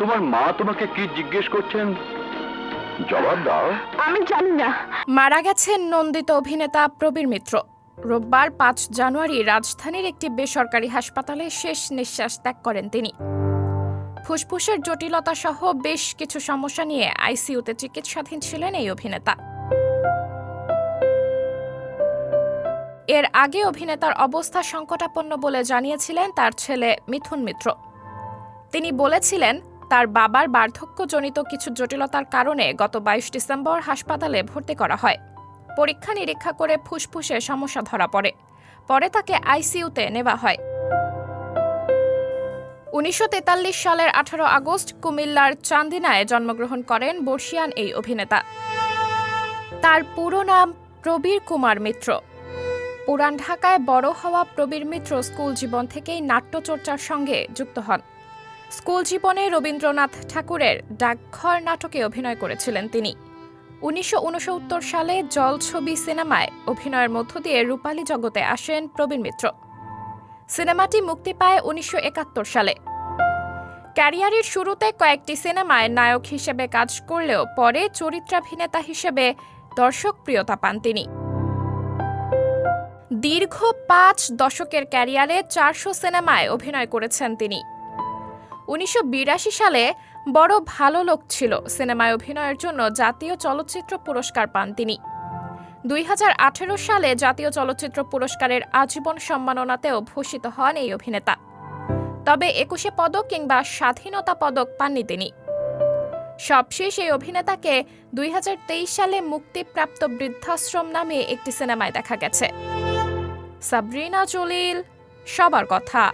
তোমার মা তোমাকে কি জিজ্ঞেস করছেন জবাব দাও। আমি জানি না। মারা গেছেন নন্দিত অভিনেতা প্রবীর মিত্র। রোববার ৫ জানুয়ারি রাজধানীর একটি বেসরকারি হাসপাতালে শেষ নিঃশ্বাস ত্যাগ করেন তিনি। ফুসফুসের জটিলতা সহ বেশ কিছু সমস্যা নিয়ে আইসিইউতে চিকিৎসাধীন ছিলেন এই অভিনেতা। এর আগে অভিনেতার অবস্থা সংকটাপন্ন বলে জানিয়েছিলেন তার ছেলে মিথুন মিত্র। তিনি বলেছিলেন, তার বাবার বার্ধক্যজনিত কিছু জটিলতার কারণে গত ২২ ডিসেম্বর হাসপাতালে ভর্তি করা হয়। পরীক্ষা নিরীক্ষা করে ফুসফুসে সমস্যা ধরা পড়ে। পরে তাকে আইসিইউতে নেওয়া হয়। ১৯৪৩ সালের ১৮ আগস্ট কুমিল্লার চান্দিনায় জন্মগ্রহণ করেন বর্ষিয়ান এই অভিনেতা। তার পুরো নাম প্রবীর কুমার মিত্র। পুরান ঢাকায় বড় হওয়া প্রবীর মিত্র স্কুল জীবন থেকেই নাট্যচর্চার সঙ্গে যুক্ত হন। স্কুল জীবনে রবীন্দ্রনাথ ঠাকুরের ডাকঘর নাটকে অভিনয় করেছিলেন তিনি। ১৯৬৯ সালে জলছবি সিনেমায় অভিনয়ের মধ্য দিয়ে রূপালী জগতে আসেন প্রবীর মিত্র। সিনেমাটি মুক্তি পায় ১৯৭১ সালে। ক্যারিয়ারের শুরুতে কয়েকটি সিনেমায় নায়ক হিসেবে কাজ করলেও পরে চরিত্রাভিনেতা হিসেবে দর্শকপ্রিয়তা পান তিনি। দীর্ঘ ৫ দশকের ক্যারিয়ারে ৪০০ সিনেমায় অভিনয় করেছেন তিনি। ১৯৮২ সালে বড় ভালো লোক ছিল সিনেমায় অভিনয়ের জন্য জাতীয় চলচ্চিত্র পুরস্কার পান তিনি। ২০১৮ সালে জাতীয় চলচ্চিত্র পুরস্কারের আজীবন সম্মাননাতেও ভূষিত হন এই অভিনেতা। তবে ২১ পদক কিংবা স্বাধীনতা পদক পাননি তিনি। সবশেষ এই অভিনেতাকে ২০২৩ সালে মুক্তিপ্রাপ্ত বৃদ্ধাশ্রম নামে একটি সিনেমায় দেখা গেছে। সাবরিনা জলিল, সবার কথা।